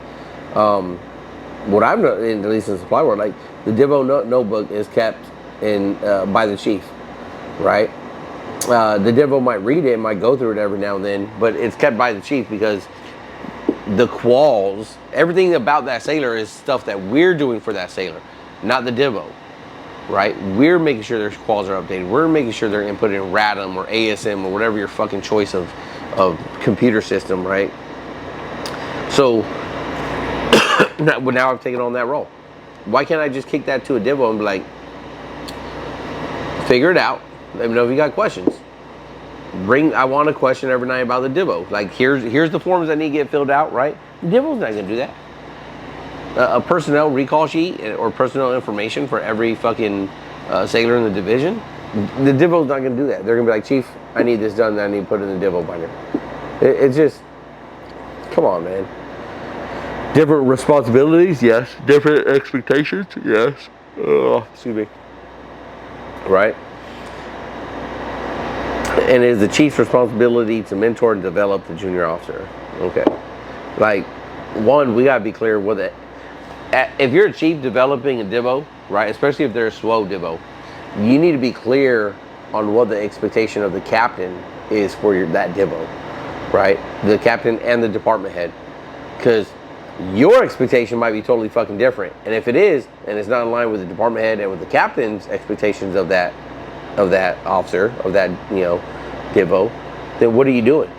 [SPEAKER 1] What I've known, at least in the supply world, like the Divo notebook is kept in by the chief, right? The Divo might read it, might go through it every now and then, but it's kept by the chief because the quals, everything about that sailor is stuff that we're doing for that sailor, not the Divo, right? We're making sure their quals are updated. We're making sure they're inputted in RADM or ASM or whatever your fucking choice of computer system, right? So now I've taken on that role. Why can't I just kick that to a Divo and be like, figure it out. Let me know if you got questions. I want a question every night about the Divo. Like, here's the forms that need to get filled out, right? The Divo's not gonna do that. A personnel recall sheet or personnel information for every fucking sailor in the division. The Divo's not gonna do that. They're gonna be like, Chief, I need this done. I need to put it in the Divo binder. It's just, come on, man. Different responsibilities, yes. Different expectations, yes. Excuse me. Right? And it is the chief's responsibility to mentor and develop the junior officer. Okay. Like, one, we gotta be clear with it. If you're a chief developing a Divo, right, especially if they're a SWO Divo, you need to be clear on what the expectation of the captain is for that Divo, right? The captain and the department head. Because your expectation might be totally fucking different. And if it is, and it's not in line with the department head and with the captain's expectations of that officer, of that, you know, Divo, then what are you doing,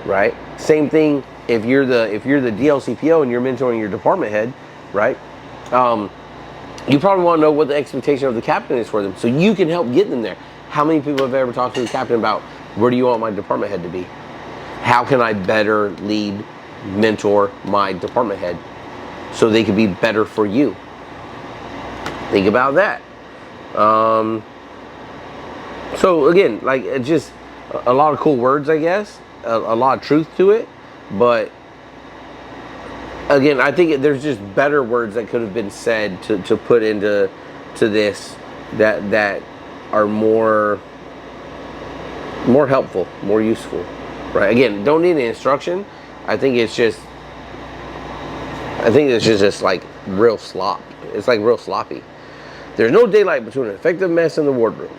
[SPEAKER 1] right? Same thing if you're the DLCPO and you're mentoring your department head, right? You probably want to know what the expectation of the captain is for them, so you can help get them there. How many people have ever talked to the captain about, where do you want my department head to be? How can I better lead, mentor my department head so they can be better for you? Think about that. So again, like, it's just a lot of cool words, I guess, a lot of truth to it, but again, I think there's just better words that could have been said to put into this that are more helpful, more useful, right? Again, don't need any instruction. I think it's just like real slop. It's like real sloppy. There's no daylight between an effective mess and the wardroom.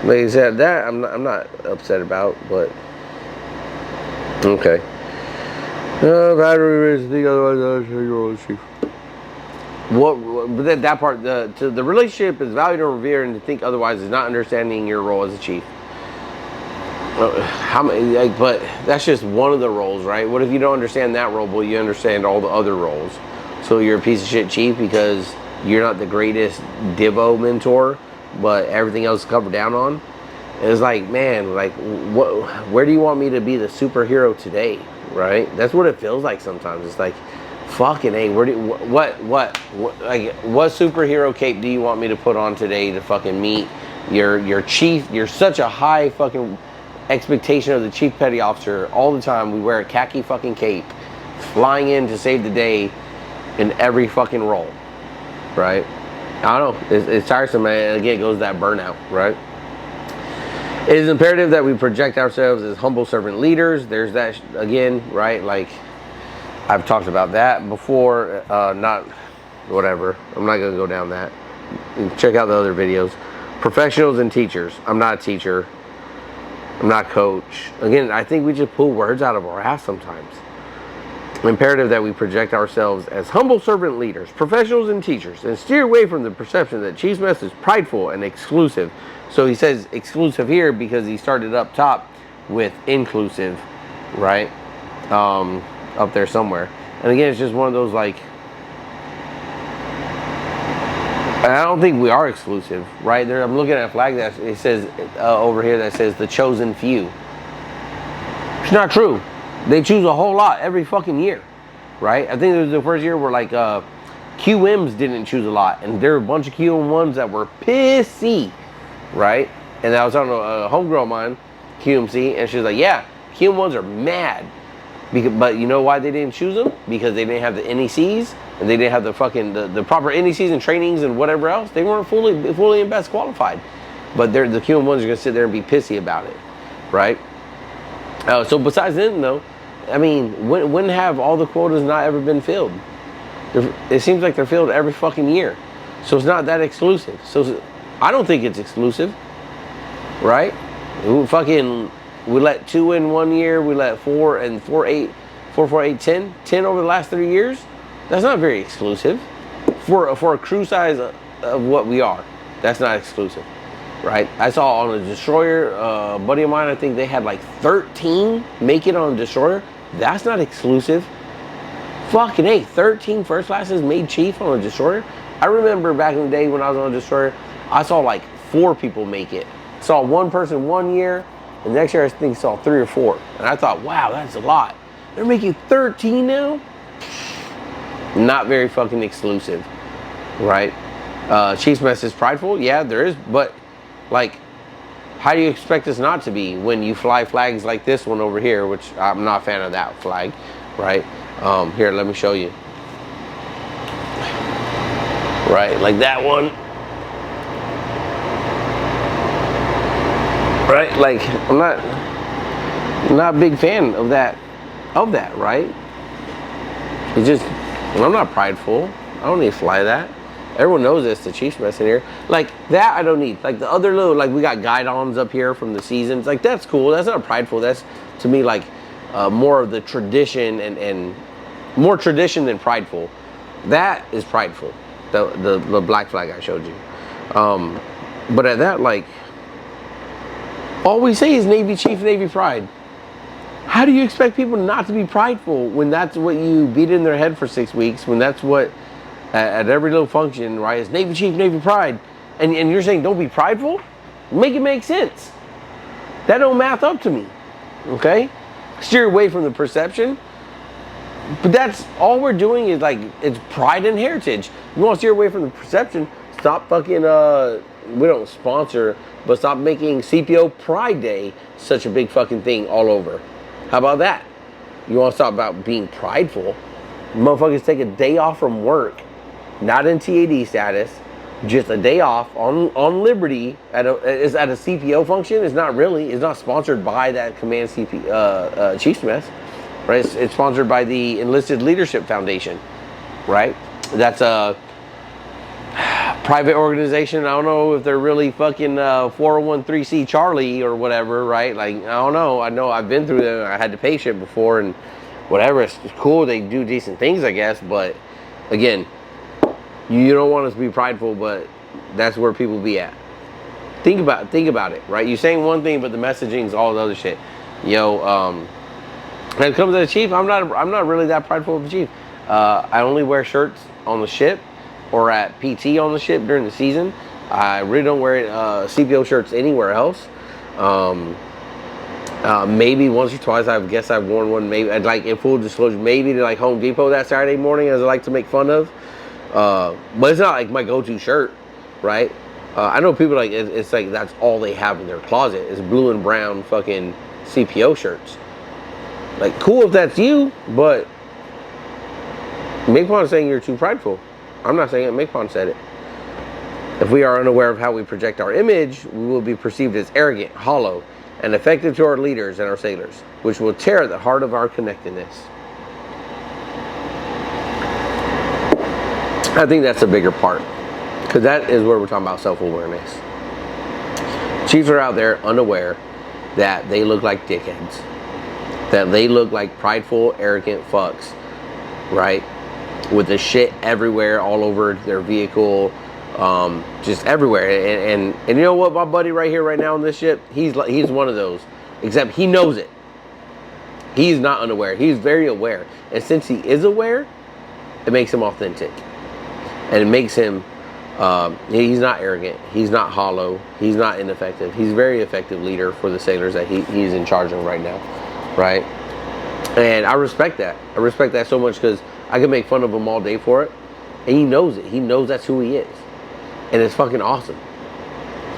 [SPEAKER 1] Like I said, that I'm not upset about, but okay. Battery is the otherwise your old chief. But that part, the relationship is valued and revered, and to think otherwise is not understanding your role as a chief. How many? Like, but that's just one of the roles, right? What if you don't understand that role, but you understand all the other roles? So you're a piece of shit chief because you're not the greatest Divo mentor, but everything else is covered down on. It's like, man, like, where do you want me to be the superhero today, right? That's what it feels like sometimes. It's like, fucking A, what superhero cape do you want me to put on today to fucking meet your chief? You're such a high fucking expectation of the chief petty officer. All the time we wear a khaki fucking cape, flying in to save the day in every fucking role, right? I don't know, it's tiresome, man. Again, it goes to that burnout, right? It is imperative that we project ourselves as humble servant leaders. There's that again, right? Like, I've talked about that before. Not whatever, I'm not gonna go down that. Check out the other videos. Professionals and teachers. I'm not a teacher, I'm not a coach. Again, I think we just pull words out of our ass sometimes. Imperative that we project ourselves as humble servant leaders, professionals and teachers, and steer away from the perception that Chief's Mess is prideful and exclusive. So he says exclusive here because he started up top with inclusive, right? Up there somewhere. And again, it's just one of those, like, I don't think we are exclusive, right? There, I'm looking at a flag that it says over here that says the chosen few. It's not true. They choose a whole lot every fucking year, right? I think it was the first year where, like, QMs didn't choose a lot, and there were a bunch of QM1s that were pissy, right? And I was on a homegirl of mine, QMC, and she was like, yeah, QM1s are mad. But you know why they didn't choose them? Because they didn't have the NECs, and they didn't have the fucking the proper NECs and trainings and whatever else. They weren't fully and best qualified. But the QM1s are gonna sit there and be pissy about it, right? So besides them though, I mean, when have all the quotas not ever been filled? It seems like they're filled every fucking year. So it's not that exclusive. So I don't think it's exclusive, right? We let 2 in 1 year. We let 4 and 4, 8, 4, 4, 8, 10. 10 over the last 3 years. That's not very exclusive for a crew size of what we are. That's not exclusive, right? I saw on a destroyer, a buddy of mine, I think they had like 13 make it on a destroyer. That's not exclusive. Fucking A, 13 first classes made chief on a destroyer. I remember back in the day when I was on a destroyer, I saw like 4 people make it. Saw 1 person 1 year, and the next year I think saw 3 or 4. And I thought, wow, that's a lot. They're making 13 now? Not very fucking exclusive, right? Chief's Mess is prideful? Yeah, there is, but like, how do you expect us not to be when you fly flags like this one over here, which I'm not a fan of that flag, right? Here, let me show you. Right, like that one. Right, like I'm not a big fan of that, right? It's just, I'm not prideful. I don't need to fly that. Everyone knows this, the Chiefs Mess in here. Like that I don't need. Like the other little, like we got guidons up here from the seasons. Like that's cool. That's not prideful. That's to me like more of the tradition and more tradition than prideful. That is prideful. The black flag I showed you. But at that, like, all we say is Navy Chief, Navy Pride. How do you expect people not to be prideful when that's what you beat in their head for 6 weeks, when that's what, at every little function, right, is Navy Chief, Navy Pride, and you're saying don't be prideful? Make it make sense. That don't math up to me, okay? Steer away from the perception. But that's all we're doing is like, it's pride and heritage. You want to steer away from the perception, stop fucking, we don't sponsor, but stop making CPO Pride Day such a big fucking thing all over. How about that? You want to stop about being prideful? Motherfuckers take a day off from work, not in TAD status, just a day off on Liberty at a CPO function. It's not really. It's not sponsored by that Command Chiefs Mess, right? It's sponsored by the Enlisted Leadership Foundation, right? That's a private organization. I don't know if they're really fucking 401(c) Charlie or whatever, right? Like, I don't know. I know I've been through them. I had to pay shit before and whatever. It's cool. They do decent things, I guess. But again, you don't want us to be prideful, but that's where people be at. Think about it, right? You're saying one thing, but the messaging is all the other shit. Yo, when it comes to the chief, I'm not really that prideful of the chief. I only wear shirts on the ship or at PT on the ship during the season. I really don't wear CPO shirts anywhere else. Maybe once or twice, I guess I've worn one. Maybe I'd like, in full disclosure, maybe to like Home Depot that Saturday morning, as I like to make fun of. But it's not like my go-to shirt, right? I know people like it's like that's all they have in their closet is blue and brown fucking CPO shirts. Like, cool if that's you, but MCPON is saying you're too prideful. I'm not saying it, MCPON said it. If we are unaware of how we project our image, we will be perceived as arrogant, hollow, and effective to our leaders and our sailors, which will tear at the heart of our connectedness. I think that's a bigger part, because that is where we're talking about self-awareness. Chiefs are out there unaware that they look like dickheads, that they look like prideful, arrogant fucks, right? With the shit everywhere, all over their vehicle, just everywhere. And you know what, my buddy right here, right now on this ship, he's one of those. Except he knows it. He's not unaware. He's very aware. And since he is aware, it makes him authentic. And it makes him, he's not arrogant. He's not hollow. He's not ineffective. He's a very effective leader for the sailors that he's in charge of right now, right? And I respect that. I respect that so much because I can make fun of him all day for it. And he knows it. He knows that's who he is. And it's fucking awesome.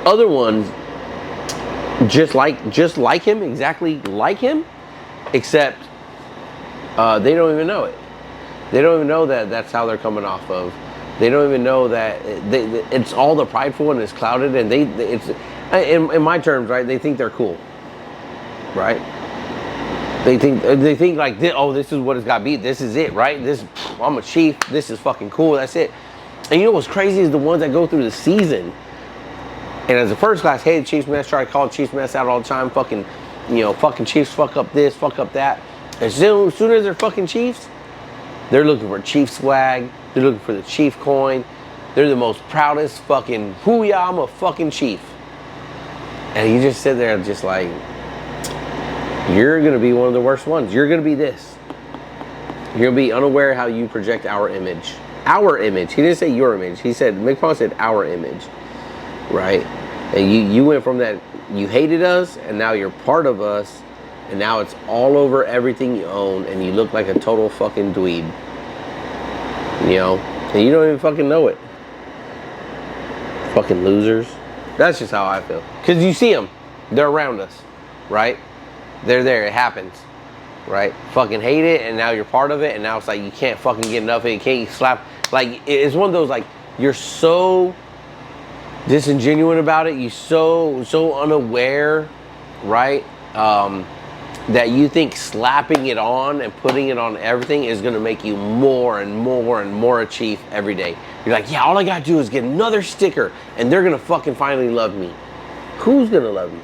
[SPEAKER 1] Other ones, just like him, exactly like him, except they don't even know it. They don't even know that that's how they're coming off of. They don't even know that it's all the prideful and it's clouded, and it's in my terms, right? They think they're cool, right? They think like, oh, this is what it's got to be. This is it, right? I'm a chief. This is fucking cool. That's it. And you know what's crazy is the ones that go through the season. And as a first class, hey, the Chiefs mess, try to call Chiefs mess out all the time. Fucking, fucking Chiefs fuck up this, fuck up that. As soon as they're fucking Chiefs, they're looking for Chief swag. They're looking for the Chief coin. They're the most proudest fucking, hoo-yah, I'm a fucking Chief. And you just sit there just like, you're going to be one of the worst ones. You're going to be this. You're going to be unaware how you project our image. Our image. He didn't say your image. He said, MCPON said our image. Right? And you went from that, you hated us, and now you're part of us, and now it's all over everything you own, and you look like a total fucking dweeb. And you don't even fucking know it. Fucking losers. That's just how I feel. Because you see them. They're around us. Right? They're there. It happens. Right? Fucking hate it, and now you're part of it, and now it's like you can't fucking get enough of it. You can't slap. Like, it's one of those, like, you're so disingenuous about it. You so unaware, right? That you think slapping it on and putting it on everything is going to make you more and more and more a chief every day. You're like, yeah, all I got to do is get another sticker, and they're going to fucking finally love me. Who's going to love you?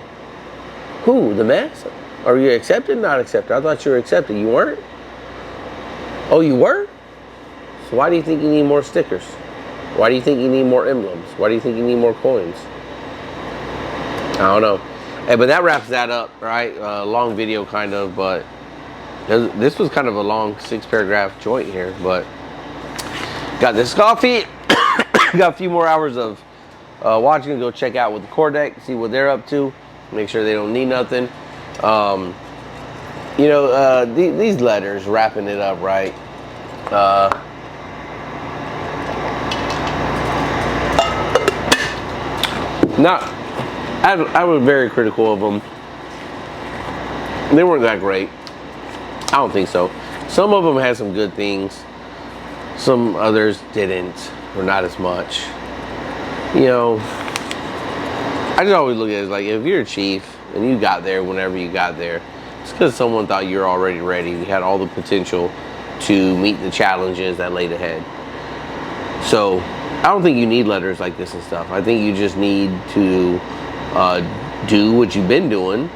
[SPEAKER 1] Who? The mess? Are you accepted? Not accepted? I thought you were accepted. You weren't? Oh, you were? So why do you think you need more stickers? Why do you think you need more emblems? Why do you think you need more coins? I don't know. Hey, but that wraps that up, right? Long video kind of, but this was kind of a long 6-paragraph joint here, but got this coffee. Got a few more hours of watching. Go check out with the core deck, see what they're up to, make sure they don't need nothing. These letters, wrapping it up, right? I was very critical of them. They weren't that great. I don't think so. Some of them had some good things. Some others didn't, or not as much. I just always look at it as like, if you're a chief and you got there whenever you got there, it's because someone thought you were already ready. You had all the potential to meet the challenges that laid ahead. So I don't think you need letters like this and stuff. I think you just need to do what you've been doing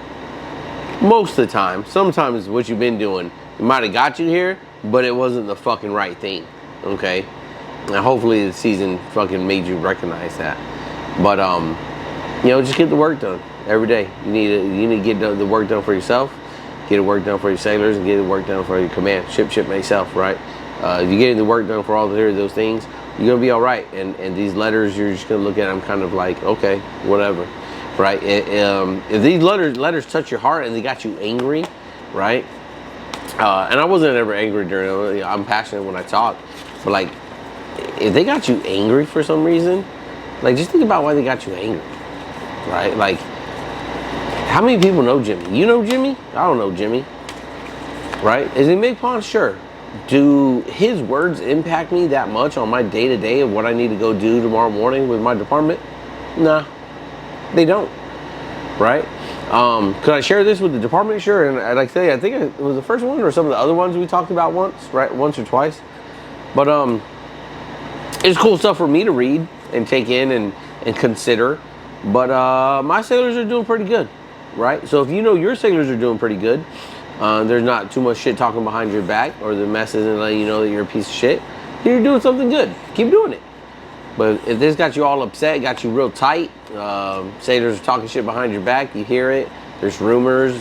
[SPEAKER 1] most of the time. Sometimes what you've been doing, it might have got you here, but it wasn't the fucking right thing. Okay? And hopefully the season fucking made you recognize that. But just get the work done every day. You need to get the work done for yourself, get the work done for your sailors, and get the work done for your command. Ship myself, right? If you're getting the work done for all those things, you're gonna be all right. And these letters, you're just gonna look at them kind of like, okay, whatever, right? If these letters touch your heart and they got you angry, right? And I wasn't ever angry during. I'm passionate when I talk, but like, if they got you angry for some reason, like, just think about why they got you angry, right? Like, how many people know Jimmy? You know Jimmy? I don't know Jimmy, right? Is he MCPON? Sure. Do his words impact me that much on my day-to-day of what I need to go do tomorrow morning with my department? Nah, they don't, right? Could I share this with the department? Sure. And like I say, I think it was the first one or some of the other ones we talked about once, right? Once or twice. But it's cool stuff for me to read and take in and consider. But my sailors are doing pretty good, right? So if you know your sailors are doing pretty good, there's not too much shit talking behind your back, or the mess isn't letting you know that you're a piece of shit, you're doing something good. Keep doing it. But if this got you all upset, got you real tight, sailors are talking shit behind your back, you hear it, there's rumors,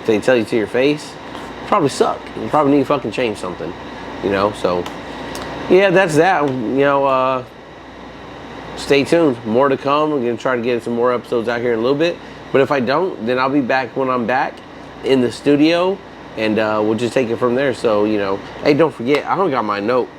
[SPEAKER 1] they tell you to your face, you probably suck. You probably need to fucking change something, so yeah, that's that. Stay tuned, more to come. We're gonna try to get some more episodes out here in a little bit, but if I don't, then I'll be back when I'm back in the studio, and we'll just take it from there. So hey, don't forget, I don't got my note.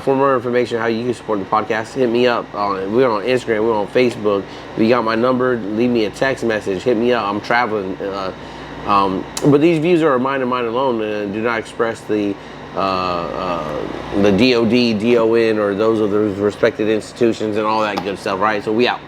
[SPEAKER 1] For more information how you can support the podcast, hit me up. We're on Instagram, we're on Facebook. If you got my number, leave me a text message, hit me up. I'm traveling, but these views are mine and mine alone, and do not express the DOD, DON, or those of those respected institutions and all that good stuff, right? So we out.